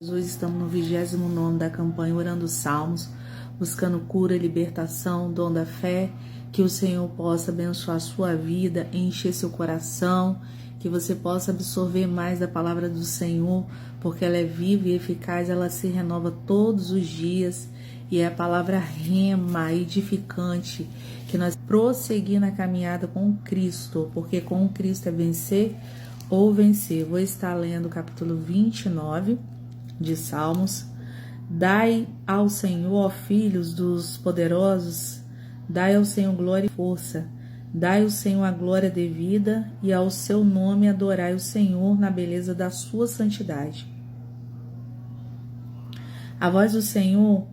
Hoje estamos no 29º da campanha Orando Salmos, buscando cura, libertação, dom da fé, que o Senhor possa abençoar a sua vida, encher seu coração, que você possa absorver mais da palavra do Senhor, porque ela é viva e eficaz, ela se renova todos os dias, e é a palavra rema, edificante, que nós prosseguir na caminhada com Cristo, porque com Cristo é vencer ou vencer. Vou estar lendo o capítulo 29 de Salmos. Dai ao Senhor, ó filhos dos poderosos, dai ao Senhor glória e força, dai ao Senhor a glória devida, e ao seu nome adorai o Senhor na beleza da sua santidade. A voz do Senhor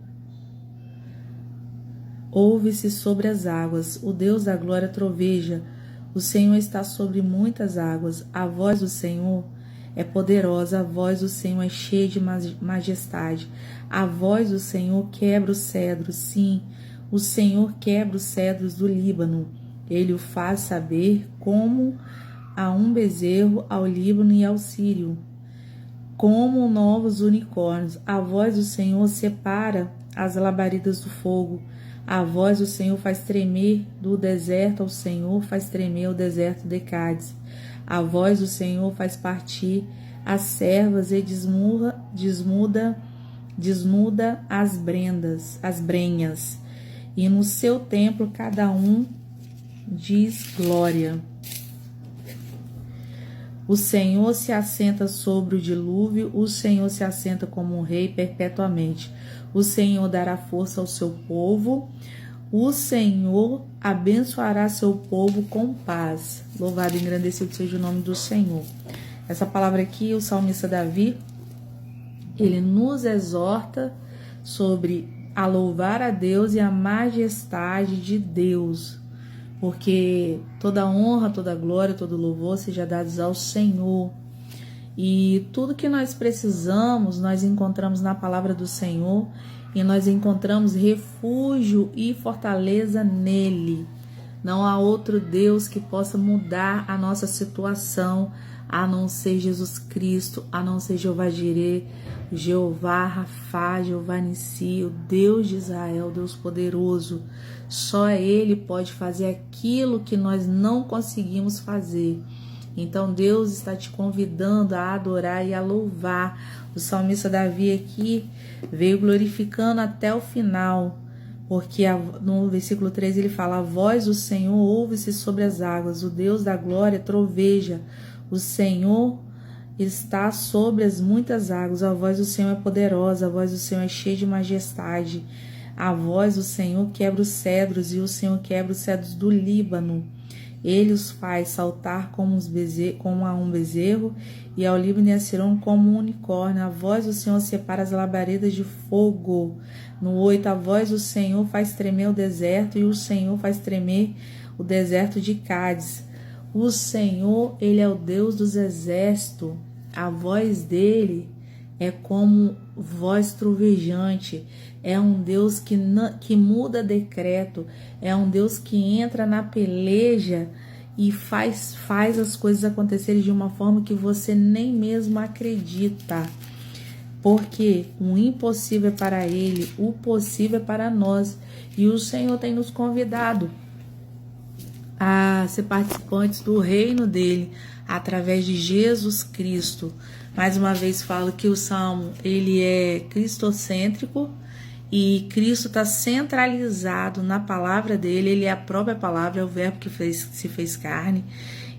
ouve-se sobre as águas, o Deus da glória troveja, o Senhor está sobre muitas águas, a voz do Senhor é poderosa, a voz do Senhor é cheia de majestade. A voz do Senhor quebra os cedros, sim, o Senhor quebra os cedros do Líbano. Ele o faz saber como a um bezerro ao Líbano e ao Sírio, como novos unicórnios. A voz do Senhor separa as labaredas do fogo. A voz do Senhor faz tremer do deserto ao Senhor, faz tremer o deserto de Cádiz. A voz do Senhor faz partir as servas e desnuda as brenhas. E no seu templo cada um diz glória. O Senhor se assenta sobre o dilúvio, o Senhor se assenta como um rei perpetuamente. O Senhor dará força ao seu povo, o Senhor abençoará seu povo com paz. Louvado e engrandecido seja o nome do Senhor. Essa palavra aqui, o salmista Davi, ele nos exorta sobre a louvar a Deus e a majestade de Deus, porque toda honra, toda glória, todo louvor seja dados ao Senhor. E tudo que nós precisamos, nós encontramos na palavra do Senhor, e nós encontramos refúgio e fortaleza nele. Não há outro Deus que possa mudar a nossa situação, a não ser Jesus Cristo, a não ser Jeová Jireh, Jeová Rafá, Jeová Nissi, o Deus de Israel, Deus poderoso. Só Ele pode fazer aquilo que nós não conseguimos fazer. Então Deus está te convidando a adorar e a louvar. O salmista Davi aqui veio glorificando até o final, porque no versículo 3 ele fala: a voz do Senhor ouve-se sobre as águas, o Deus da glória troveja, o Senhor está sobre as muitas águas, a voz do Senhor é poderosa, a voz do Senhor é cheia de majestade, a voz do Senhor quebra os cedros, e o Senhor quebra os cedros do Líbano. Ele os faz saltar como a um bezerro, e ao Líbano e a Sirão como um unicórnio. A voz do Senhor separa as labaredas de fogo. No 8, a voz do Senhor faz tremer o deserto, e o Senhor faz tremer o deserto de Cádiz. O Senhor, Ele é o Deus dos exércitos. A voz dele é como voz trovejante. É um Deus que muda decreto. É um Deus que entra na peleja e faz as coisas acontecerem de uma forma que você nem mesmo acredita. Porque o impossível é para Ele, o possível é para nós. E o Senhor tem nos convidado a ser participantes do reino dele, através de Jesus Cristo. Mais uma vez falo que o Salmo, ele é cristocêntrico, e Cristo está centralizado na palavra dele. Ele é a própria palavra, é o verbo que se fez carne,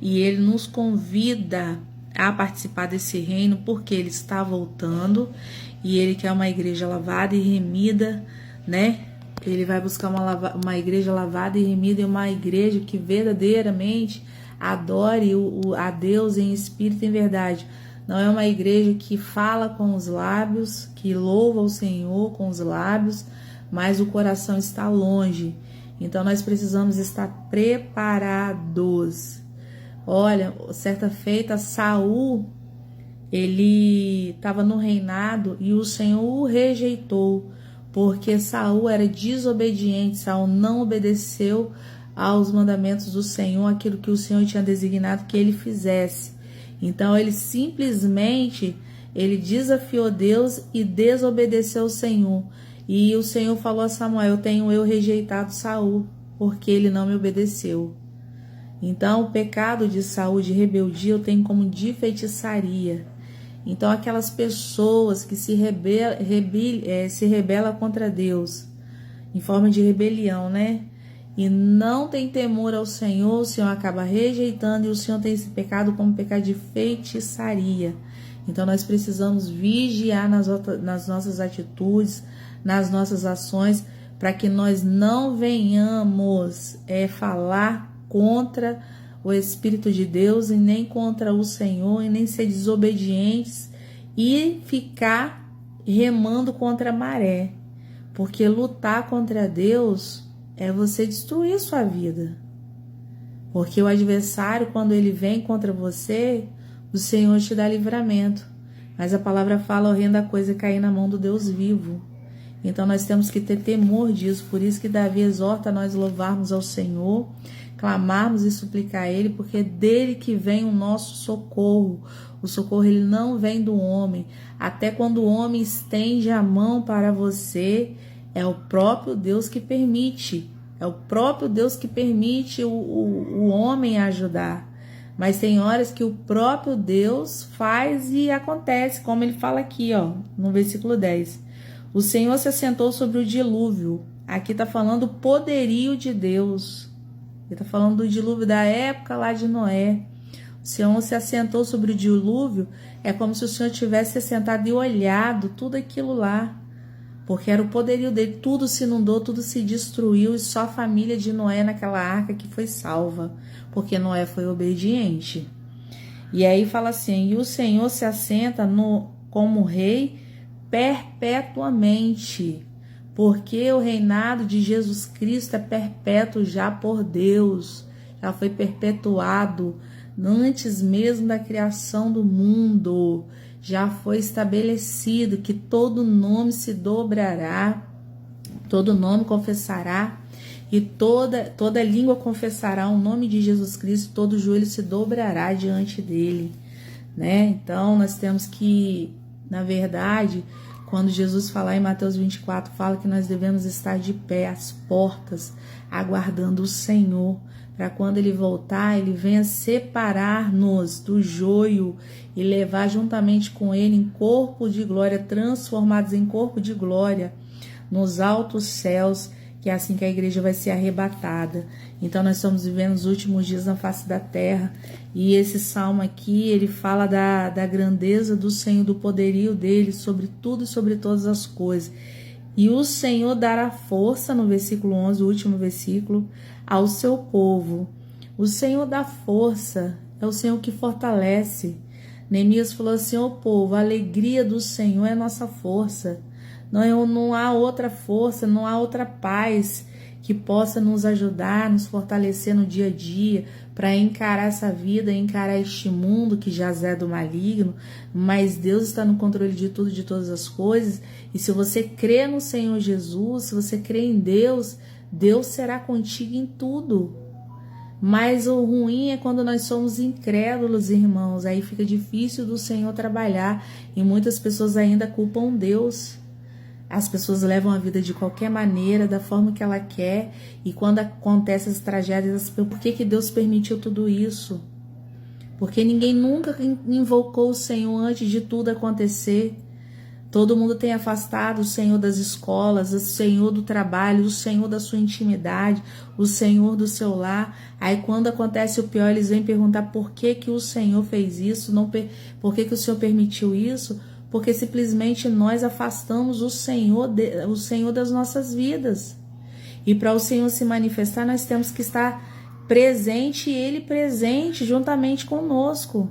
e ele nos convida a participar desse reino, porque ele está voltando, e ele quer uma igreja lavada e remida, né? Ele vai buscar uma igreja lavada e remida, e uma igreja que verdadeiramente adore a Deus em espírito e em verdade. Não é uma igreja que fala com os lábios, que louva o Senhor com os lábios, mas o coração está longe. Então nós precisamos estar preparados. Olha, certa feita, Saul, ele estava no reinado e o Senhor o rejeitou, porque Saul era desobediente. Saul não obedeceu aos mandamentos do Senhor, aquilo que o Senhor tinha designado que ele fizesse. Então ele simplesmente ele desafiou Deus e desobedeceu o Senhor. E o Senhor falou a Samuel: tenho eu rejeitado Saul, porque ele não me obedeceu. Então, o pecado de Saul, de rebeldia, eu tenho como de feitiçaria. Então, aquelas pessoas que se rebelam contra Deus, em forma de rebelião, né? E não tem temor ao Senhor, o Senhor acaba rejeitando, e o Senhor tem esse pecado como pecado de feitiçaria. Então, nós precisamos vigiar nas nossas atitudes, nas nossas ações, para que nós não venhamos falar contra o Espírito de Deus e nem contra o Senhor, e nem ser desobedientes e ficar remando contra a maré. Porque lutar contra Deus é você destruir sua vida. Porque o adversário, quando ele vem contra você, o Senhor te dá livramento. Mas a palavra fala: horrenda coisa é cair na mão do Deus vivo. Então nós temos que ter temor disso. Por isso que Davi exorta nós louvarmos ao Senhor, clamarmos e suplicar a Ele, porque é dele que vem o nosso socorro. O socorro, ele não vem do homem. Até quando o homem estende a mão para você, é o próprio Deus que permite. É o próprio Deus que permite o homem ajudar. Mas tem horas que o próprio Deus faz e acontece, como ele fala aqui, no versículo 10. O Senhor se assentou sobre o dilúvio. Aqui está falando o poderio de Deus. Ele está falando do dilúvio da época lá de Noé. O Senhor se assentou sobre o dilúvio. É como se o Senhor tivesse sentado e olhado tudo aquilo lá. Porque era o poderio dele. Tudo se inundou, tudo se destruiu. E só a família de Noé naquela arca que foi salva. Porque Noé foi obediente. E aí fala assim: e o Senhor se assenta como rei perpetuamente, porque o reinado de Jesus Cristo é perpétuo já por Deus, já foi perpetuado antes mesmo da criação do mundo, já foi estabelecido que todo nome se dobrará, todo nome confessará, e toda língua confessará o nome de Jesus Cristo, todo joelho se dobrará diante dele, né? Então nós temos que, na verdade, quando Jesus falar em Mateus 24, fala que nós devemos estar de pé às portas, aguardando o Senhor, para quando ele voltar, ele venha separar-nos do joio e levar juntamente com ele em corpo de glória, transformados em corpo de glória, nos altos céus, que é assim que a igreja vai ser arrebatada. Então nós estamos vivendo os últimos dias na face da terra, e esse salmo aqui, ele fala da grandeza do Senhor, do poderio dele sobre tudo e sobre todas as coisas. E o Senhor dará força, no versículo 11, o último versículo, ao seu povo. O Senhor dá força, é o Senhor que fortalece. Neemias falou assim: ô povo, a alegria do Senhor é nossa força. Não há outra força, não há outra paz que possa nos ajudar, nos fortalecer no dia a dia, para encarar essa vida, encarar este mundo que jaz do maligno. Mas Deus está no controle de tudo, de todas as coisas. E se você crê no Senhor Jesus, se você crê em Deus, Deus será contigo em tudo. Mas o ruim é quando nós somos incrédulos, irmãos. Aí fica difícil do Senhor trabalhar. E muitas pessoas ainda culpam Deus. As pessoas levam a vida de qualquer maneira, da forma que ela quer. E quando acontecem as tragédias, por que Deus permitiu tudo isso? Porque ninguém nunca invocou o Senhor antes de tudo acontecer. Todo mundo tem afastado o Senhor das escolas, o Senhor do trabalho, o Senhor da sua intimidade, o Senhor do seu lar. Aí quando acontece o pior, eles vêm perguntar por que o Senhor fez isso, por que o Senhor permitiu isso. Porque simplesmente nós afastamos o Senhor das nossas vidas. E para o Senhor se manifestar, nós temos que estar presente e Ele presente juntamente conosco.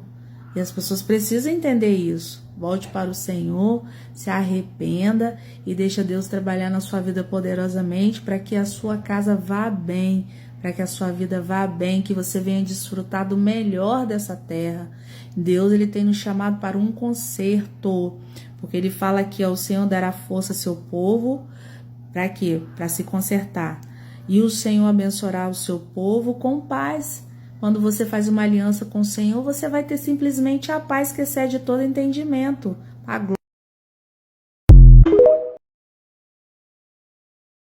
E as pessoas precisam entender isso. Volte para o Senhor, se arrependa e deixa Deus trabalhar na sua vida poderosamente para que a sua casa vá bem, para que a sua vida vá bem, que você venha desfrutar do melhor dessa terra. Deus, ele tem nos chamado para um conserto, porque ele fala aqui, o Senhor dará força ao seu povo, para quê? Para se consertar. E o Senhor abençoará o seu povo com paz. Quando você faz uma aliança com o Senhor, você vai ter simplesmente a paz que excede todo entendimento. A glória